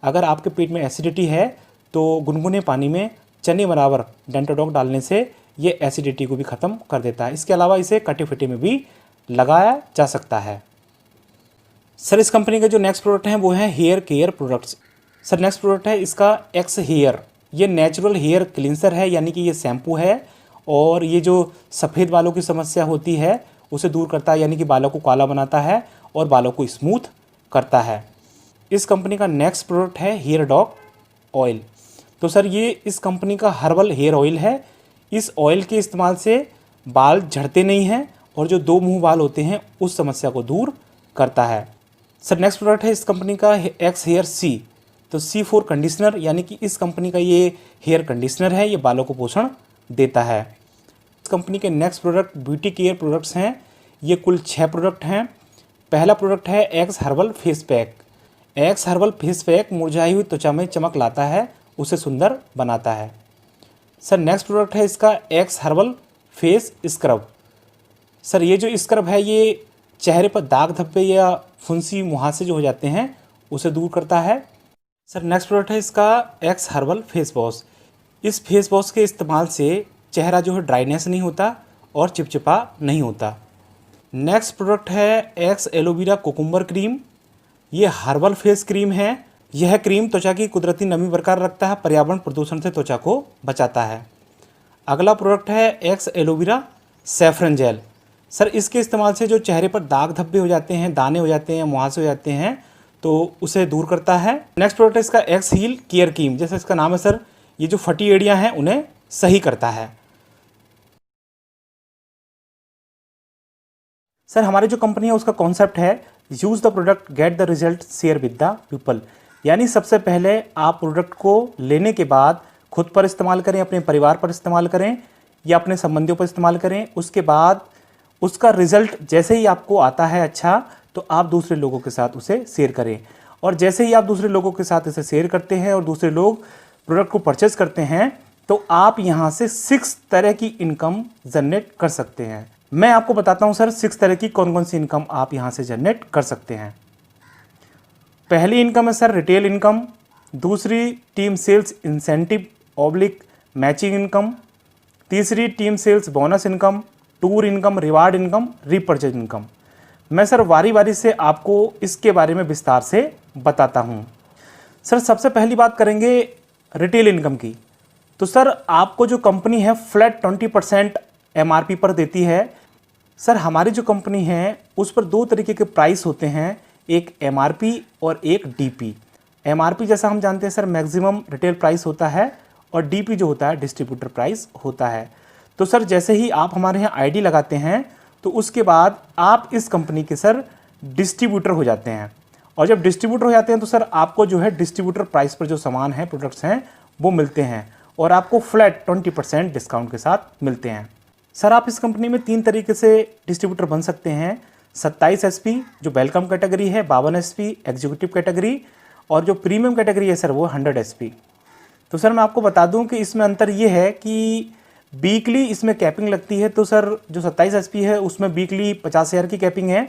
अगर आपके पेट में एसिडिटी है तो गुनगुने पानी में चने बराबर डेंटोडॉग डालने से ये एसिडिटी को भी ख़त्म कर देता है। इसके अलावा इसे कटे फटे में भी लगाया जा सकता है। सर इस कंपनी का जो नेक्स्ट प्रोडक्ट है वो है hair care products. Sir next product है इसका एक्स हेयर। ये नेचुरल हेयर क्लिनसर है, यानी कि ये शैम्पू है और ये जो सफ़ेद बालों की समस्या होती है उसे दूर करता है, यानी कि बालों को काला बनाता है और बालों को स्मूथ करता है। इस कंपनी का नेक्स्ट प्रोडक्ट है हेयर डॉग ऑयल। तो सर ये इस कंपनी का हर्बल हेयर ऑयल है। इस ऑयल के इस्तेमाल से बाल झड़ते नहीं हैं और जो 2 मुंह बाल होते हैं उस समस्या को दूर करता है। सर नेक्स्ट प्रोडक्ट है इस कंपनी का एक्स हेयर सी। तो C4 कंडीशनर यानी कि इस कंपनी का ये हेयर कंडीशनर है, ये बालों को पोषण देता है। इस कंपनी के next product beauty care products हैं। ये कुल 6 प्रोडक्ट हैं। पहला प्रोडक्ट है X herbal face pack. X herbal face pack मुरझाई हुई त्वचा में चमक लाता है, उसे सुंदर बनाता है। सर नेक्स्ट प्रोडक्ट है इसका x herbal face scrub. Sir ये जो स्क्रब है ये चेहरे पर दाग धब्बे या फुंसी मुहासे जो हो जाते हैं उसे दूर करता है। सर नेक्स्ट प्रोडक्ट है इसका एक्स हर्बल फेस वॉश। इस फेस वॉश के इस्तेमाल से चेहरा जो है ड्राइनेस नहीं होता और चिपचिपा नहीं होता। नेक्स्ट प्रोडक्ट है एक्स एलोवेरा कोकुम्बर क्रीम। ये हर्बल फेस क्रीम है। यह क्रीम त्वचा की कुदरती नमी बरकरार रखता है, पर्यावरण प्रदूषण से त्वचा को बचाता है। अगला प्रोडक्ट है X aloe vera saffron gel. Sir इसके इस्तेमाल से जो चेहरे पर दाग धब्बे हो जाते हैं, दाने हो जाते हैं, मुहासे हो जाते हैं तो उसे दूर करता है। नेक्स्ट प्रोडक्ट है इसका एक्स हील केयर क्रीम। जैसे इसका नाम है सर, ये जो फटी एड़ियाँ हैं उन्हें सही करता है। सर हमारी जो कंपनी है उसका कॉन्सेप्ट है use the product get the result share with the people. यानी सबसे पहले आप प्रोडक्ट को लेने के बाद खुद पर इस्तेमाल करें, अपने परिवार पर इस्तेमाल करें या अपने संबंधियों पर इस्तेमाल करें। उसके बाद उसका रिजल्ट जैसे ही आपको आता है अच्छा, तो आप दूसरे लोगों के साथ उसे शेयर करें। और जैसे ही आप दूसरे लोगों के साथ इसे शेयर करते हैं और दूसरे लोग प्रोडक्ट को परचेज करते हैं तो आप यहाँ से 6 तरह की इनकम जनरेट कर सकते हैं। मैं आपको बताता हूँ सर 6 तरह की कौन कौन सी इनकम आप यहाँ से जनरेट कर सकते हैं। पहली इनकम है सर रिटेल इनकम। दूसरी team sales incentive oblique matching income. तीसरी team sales bonus income, tour income, reward income, repurchase income. मैं सर वारी वारी से आपको इसके बारे में विस्तार से बताता हूँ। सर सबसे पहली बात करेंगे रिटेल इनकम की। तो सर आपको जो कंपनी है फ्लैट 20% MRP पर देती है। सर हमारी जो कंपनी है उस पर 2 तरीके के प्राइस होते हैं, एक MRP और एक DP। MRP जैसा हम जानते हैं सर मैक्सिमम रिटेल प्राइस होता है और DP जो होता है डिस्ट्रीब्यूटर प्राइस होता है। तो सर जैसे ही आप हमारे यहाँ ID लगाते हैं तो उसके बाद आप इस कंपनी के सर डिस्ट्रीब्यूटर हो जाते हैं। और जब डिस्ट्रीब्यूटर हो जाते हैं तो सर आपको जो है डिस्ट्रीब्यूटर प्राइस पर जो सामान है, प्रोडक्ट्स हैं वो मिलते हैं और आपको फ्लैट 20% डिस्काउंट के साथ मिलते हैं। सर आप इस कंपनी में 3 तरीके से डिस्ट्रीब्यूटर बन सकते हैं। 27 SP जो वेलकम कैटेगरी है, 52 SP एग्जीक्यूटिव कैटेगरी और जो प्रीमियम कैटेगरी है सर वो 100 SP। तो सर मैं आपको बता दूं कि इसमें अंतर ये है कि वीकली इसमें कैपिंग लगती है। तो सर जो 27 SP है उसमें वीकली 50,000 की कैपिंग है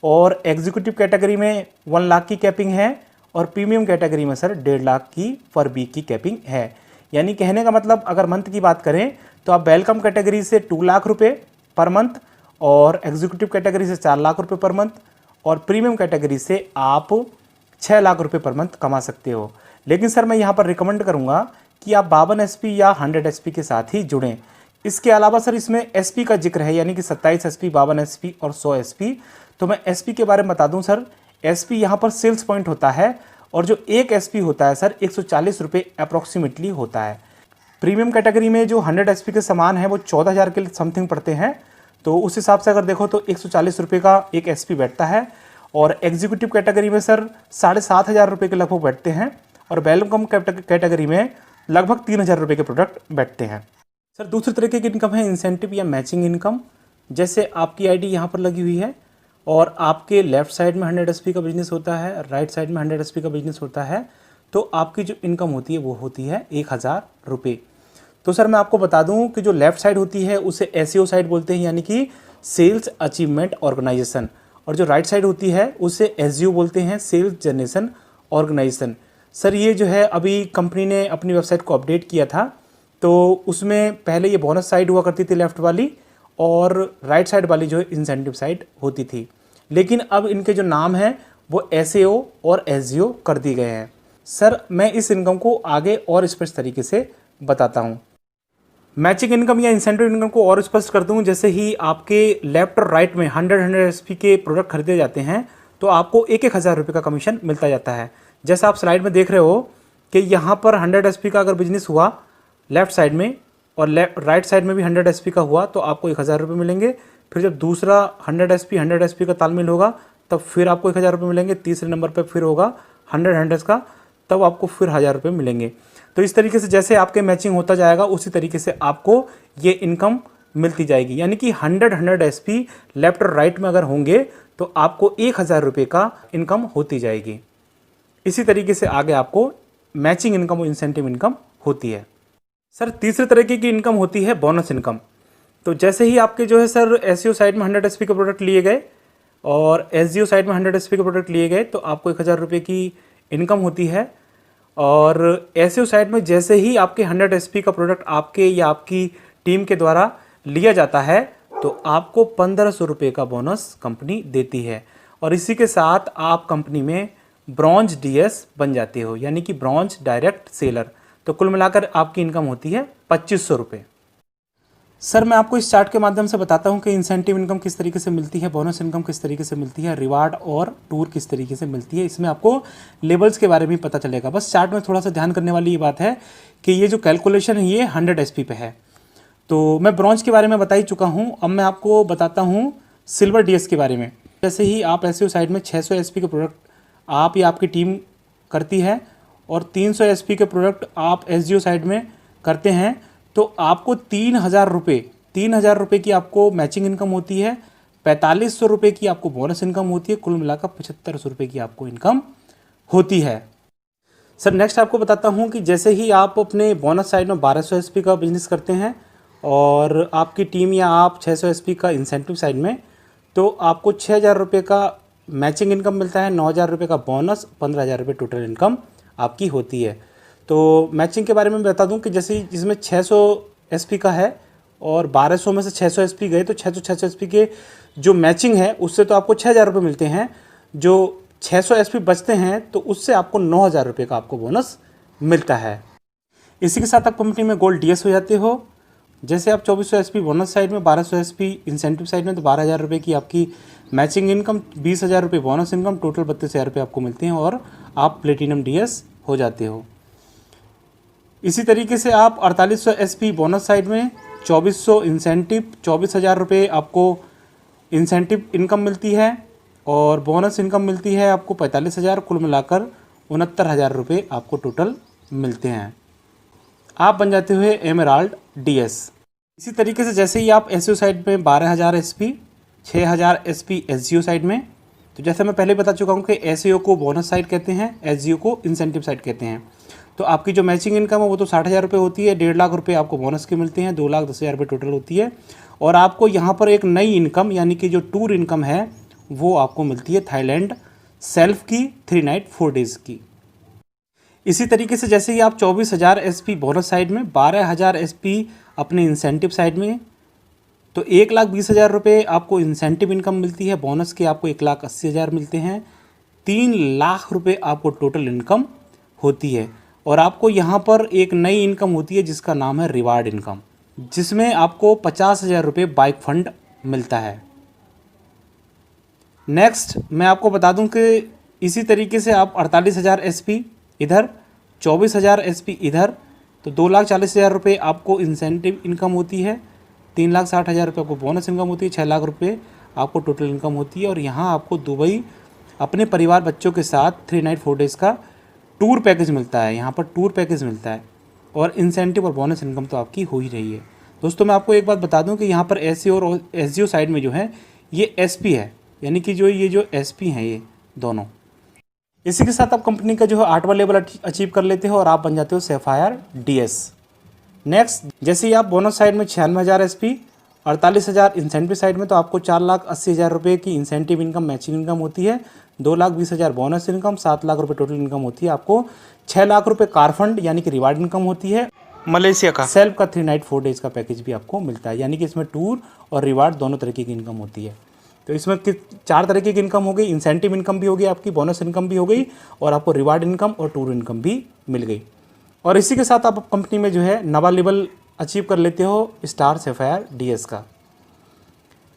और एग्जीक्यूटिव कैटेगरी में 1 लाख की कैपिंग है और प्रीमियम कैटेगरी में सर 1.5 लाख की पर वीक की कैपिंग है। यानी कहने का मतलब अगर मंथ की बात करें तो आप वेलकम कैटेगरी से 2 लाख रुपये पर मंथ और एग्जीक्यूटिव कैटेगरी से 4 लाख रुपये पर मंथ और प्रीमियम कैटेगरी से आप 6 लाख रुपये पर मंथ कमा सकते हो। लेकिन सर मैं यहाँ पर रिकमेंड करूँगा कि आप 52 SP या 100 SP के साथ ही जुड़ें। इसके अलावा सर इसमें SP का जिक्र है, यानी कि 27 SP, 52 SP और 100 SP। तो मैं SP के बारे में बता दूं सर, SP यहाँ पर सेल्स पॉइंट होता है और जो एक SP होता है सर 140 रुपये अप्रॉक्सीमेटली होता है। प्रीमियम कैटेगरी में जो 100 SP के सामान है वो 14,000 के समथिंग पड़ते हैं। तो उस हिसाब से अगर देखो तो 140 रुपये का एक SP बैठता है और एग्जीक्यूटिव कैटेगरी में सर 7,500 रुपये के लगभग बैठते हैं और वेलकम कैटेगरी में लगभग 3,000 रुपये के प्रोडक्ट बैठते हैं। सर दूसरे तरीके की इनकम है इंसेंटिव या मैचिंग इनकम। जैसे आपकी ID यहाँ पर लगी हुई है और आपके लेफ्ट साइड में 100 SP का बिजनेस होता है, राइट साइड में 100 SP का बिजनेस होता है, तो आपकी जो इनकम होती है वो होती है 1,000 रुपये। तो सर मैं आपको बता दूं कि जो लेफ्ट साइड होती है उसे SEO साइड बोलते हैं, यानी कि सेल्स अचीवमेंट ऑर्गेनाइजेशन, और जो राइट साइड होती है उसे SGO बोलते हैं, सेल्स जनरेशन ऑर्गेनाइजेशन। सर ये जो है अभी कंपनी ने अपनी वेबसाइट को अपडेट किया था, तो उसमें पहले ये बोनस साइड हुआ करती थी लेफ्ट वाली और राइट साइड वाली जो है इंसेंटिव साइड होती थी, लेकिन अब इनके जो नाम हैं वो SAO और SGO कर दिए गए हैं। सर मैं इस इनकम को आगे और स्पष्ट तरीके से बताता हूँ। मैचिंग इनकम या इंसेंटिव इनकम को और स्पष्ट कर दूँ, जैसे ही आपके लेफ्ट और राइट में 100 SP के प्रोडक्ट खरीदे जाते हैं तो आपको 1,000 रुपये का कमीशन मिलता जाता है। जैसा आप स्लाइड में देख रहे हो कि यहाँ पर 100 SP का अगर बिजनेस हुआ लेफ्ट साइड में और राइट साइड में भी 100 SP का हुआ तो आपको 1,000 रुपये मिलेंगे। फिर जब दूसरा 100 SP का तालमेल होगा तब फिर आपको 1,000 रुपये मिलेंगे। तीसरे नंबर पर फिर होगा 100 का, तब आपको फिर 1000 रुपये मिलेंगे। तो इस तरीके से जैसे आपके मैचिंग होता जाएगा उसी तरीके से आपको ये इनकम मिलती जाएगी। यानी कि 100 SP लेफ्ट और राइट में अगर होंगे तो आपको 1000 रुपये का इनकम होती जाएगी। इसी तरीके से आगे आपको मैचिंग इनकम और इंसेंटिव इनकम होती है। सर तीसरे तरीके की इनकम होती है बोनस इनकम। तो जैसे ही आपके जो है सर एसईओ साइड में 100 SP के प्रोडक्ट लिए गए और एसजीओ साइड में 100 SP के प्रोडक्ट लिए गए तो आपको 1000 रुपये की इनकम होती है। और एसईओ साइड में जैसे ही आपके 100 SP का प्रोडक्ट आपके या आपकी टीम के द्वारा लिया जाता है तो आपको 1500 रुपये का बोनस कंपनी देती है। और इसी के साथ आप कंपनी में ब्रॉन्ज DS बन जाते हो, यानी कि ब्रॉन्ज डायरेक्ट सेलर। तो कुल मिलाकर आपकी इनकम होती है 2500 रुपये। सर मैं आपको इस चार्ट के माध्यम से बताता हूं कि इंसेंटिव इनकम किस तरीके से मिलती है, बोनस इनकम किस तरीके से मिलती है, रिवार्ड और टूर किस तरीके से मिलती है। इसमें आपको लेवल्स के बारे में पता चलेगा। बस चार्ट में थोड़ा सा ध्यान करने वाली ये बात है कि ये जो कैलकुलेशन है ये 100 SP पे है। तो मैं ब्रॉन्ज के बारे में बता ही चुका हूँ। अब मैं आपको बताता हूँ सिल्वर DS के बारे में। जैसे ही आप एसईओ साइड में 600 SP के प्रोडक्ट आप या आपकी टीम करती है और 300 SP के प्रोडक्ट आप एसजीओ साइड में करते हैं तो आपको 3000 रुपये की आपको मैचिंग इनकम होती है, 4500 रुपये की आपको बोनस इनकम होती है, कुल मिलाकर 7500 रुपये की आपको इनकम होती है। सर नेक्स्ट आपको बताता हूँ कि जैसे ही आप अपने बोनस साइड में 1200 SP का बिजनेस करते हैं और आपकी टीम या आप 600 SP का इंसेंटिव साइड में, तो आपको 6000 रुपये का मैचिंग इनकम मिलता है, 9000 रुपये का बोनस, 15000 रुपये टोटल इनकम आपकी होती है। तो मैचिंग के बारे में बता दूं कि जैसे जिसमें 600 SP का है और 1200 में से 600 SP गए तो 600 SP के जो मैचिंग है उससे तो आपको 6000 रुपये मिलते हैं। जो 600 SP बचते हैं तो उससे आपको 9000 रुपये का आपको बोनस मिलता है। इसी के साथ आप कंपनी में गोल्ड DS हो जाते हो। जैसे आप 2400 SP बोनस साइड में, 1200 SP इंसेंटिव साइड में, तो 12000 रुपये की आपकी मैचिंग इनकम, 20000 रुपये बोनस इनकम, टोटल 32000 रुपये आपको मिलते हैं और आप प्लेटिनम DS हो जाते हो। इसी तरीके से आप 4800 SP बोनस साइड में, 2400 इंसेंटिव, 24000 रुपये आपको इंसेंटिव इनकम मिलती है और बोनस इनकम मिलती है आपको 45000, कुल मिलाकर 69000 रुपये आपको टोटल मिलते हैं। आप बन जाते हुए एमराल्ड DS। इसी तरीके से जैसे ही आप एसईओ साइड में 12000 SP, 6000 SP एसजीओ साइड में, तो जैसे मैं पहले बता चुका हूँ कि एसईओ को बोनस साइड कहते हैं, एसजीओ को इंसेंटिव साइड कहते हैं। तो आपकी जो मैचिंग इनकम है वो तो 60000 रुपये होती है, 1.5 लाख रुपये आपको बोनस के मिलते हैं, 2,10,000 रुपये टोटल होती है। और आपको यहाँ पर एक नई इनकम यानी कि जो टूर इनकम है वो आपको मिलती है थाईलैंड सेल्फ की 3 नाइट 4 डेज़ की। इसी तरीके से जैसे ही आप 24000 SP बोनस साइड में, 12000 SP अपने इंसेंटिव साइड में, तो 1,20,000 रुपये आपको इंसेंटिव इनकम मिलती है, बोनस के आपको 1,80,000 मिलते हैं, 3 लाख रुपये आपको टोटल इनकम होती है। और आपको यहाँ पर एक नई इनकम होती है जिसका नाम है रिवार्ड इनकम, जिसमें आपको 50,000 रुपये बाइक फंड मिलता है। नेक्स्ट मैं आपको बता दूं कि इसी तरीके से आप 48,000 SP इधर, 24,000 SP इधर, तो 2,40,000 रुपये आपको इंसेंटिव इनकम होती है, 3,60,000 रुपये आपको बोनस इनकम होती है, 6 लाख रुपये आपको टोटल इनकम होती है। और यहाँ आपको दुबई अपने परिवार बच्चों के साथ 3 नाइट 4 डेज़ का टूर पैकेज मिलता है। यहाँ पर टूर पैकेज मिलता है और इंसेंटिव और बोनस इनकम तो आपकी हो ही रही है। दोस्तों मैं आपको एक बात बता दूं कि यहाँ पर एसईओ और एसजीओ साइड में जो है ये SP है, यानी कि जो ये जो SP हैं ये दोनों। इसी के साथ आप कंपनी का जो है 8वां लेवल अचीव कर लेते हो और आप बन जाते हो सैफायर DS। नेक्स्ट जैसे ही आप बोनस साइड में 96,000 SP, 48,000 इंसेंटिव साइड में, तो आपको 4,80,000 रुपये की इंसेंटिव इनकम मैचिंग इनकम होती है, 2,20,000 बोनस इनकम, 7 लाख रुपये टोटल इनकम होती है। आपको 6 लाख रुपये कार फंड यानी कि रिवार्ड इनकम होती है। मलेशिया का सेल्फ का 3 नाइट 4 डेज़ का पैकेज भी आपको मिलता है, यानी कि इसमें टूर और रिवार्ड दोनों तरीके की इनकम होती है। तो इसमें 4 तरीके की इनकम हो गई, इंसेंटिव इनकम भी हो गई आपकी, बोनस इनकम भी हो गई और आपको रिवार्ड इनकम और टूर इनकम भी मिल गई। और इसी के साथ आप कंपनी में जो है नवा लेवल अचीव कर लेते हो स्टार सैफायर DS का।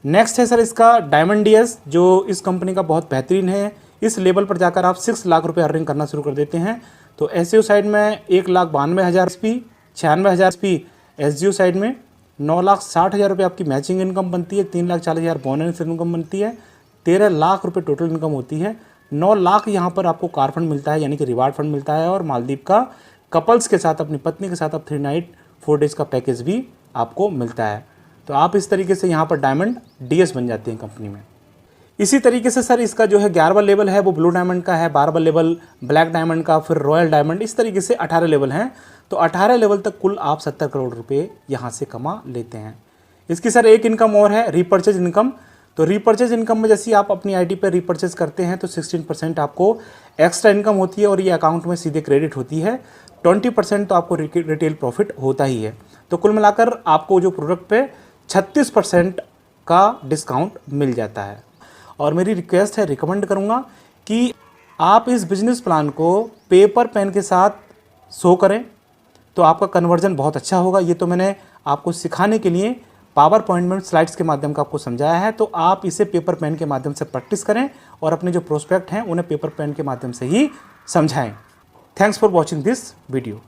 नेक्स्ट है सर इसका डायमंड DS, जो इस कंपनी का बहुत बेहतरीन है। इस लेवल पर जाकर आप 6 लाख रुपये अर्निंग करना शुरू कर देते हैं। तो एसईओ साइड में 1,92,000 SP, 96,000 SP एसजीओ साइड में, 9,60,000 रुपये आपकी मैचिंग इनकम बनती है, 3,40,000 बोनस इनकम बनती है, 13 लाख रुपये टोटल इनकम होती है, 9 लाख यहाँ पर आपको कार फंड मिलता है, यानी कि रिवार्ड फंड मिलता है। और मालदीव का कपल्स के साथ, अपनी पत्नी के साथ आप 3 नाइट 4 डेज का पैकेज भी आपको मिलता है। तो आप इस तरीके से यहाँ पर डायमंड DS बन जाते हैं कंपनी में। इसी तरीके से सर इसका जो है 11वां लेवल है वो ब्लू डायमंड का है, 12वां लेवल ब्लैक डायमंड का, फिर रॉयल डायमंड, इस तरीके से 18 लेवल हैं। तो 18 लेवल तक कुल आप 70 करोड़ रुपए यहाँ से कमा लेते हैं। इसकी सर एक इनकम और है, रीपर्चेज इनकम। तो रीपर्चेज इनकम में जैसे आप अपनी आईडी पर रीपर्चेज करते हैं तो 16% आपको एक्स्ट्रा इनकम होती है और ये अकाउंट में सीधे क्रेडिट होती है। 20% तो आपको रिटेल प्रॉफिट होता ही है। तो कुल मिलाकर आपको जो प्रोडक्ट पे 36% का डिस्काउंट मिल जाता है। और मेरी रिक्वेस्ट है, रिकमेंड करूँगा कि आप इस बिजनेस प्लान को पेपर पेन के साथ शो करें तो आपका कन्वर्जन बहुत अच्छा होगा। ये तो मैंने आपको सिखाने के लिए पावर पॉइंट में स्लाइड्स के माध्यम का आपको समझाया है। तो आप इसे पेपर पेन के माध्यम से प्रैक्टिस करें और अपने जो प्रोस्पेक्ट हैं उन्हें पेपर पेन के माध्यम से ही समझाएं। Thanks for watching this video.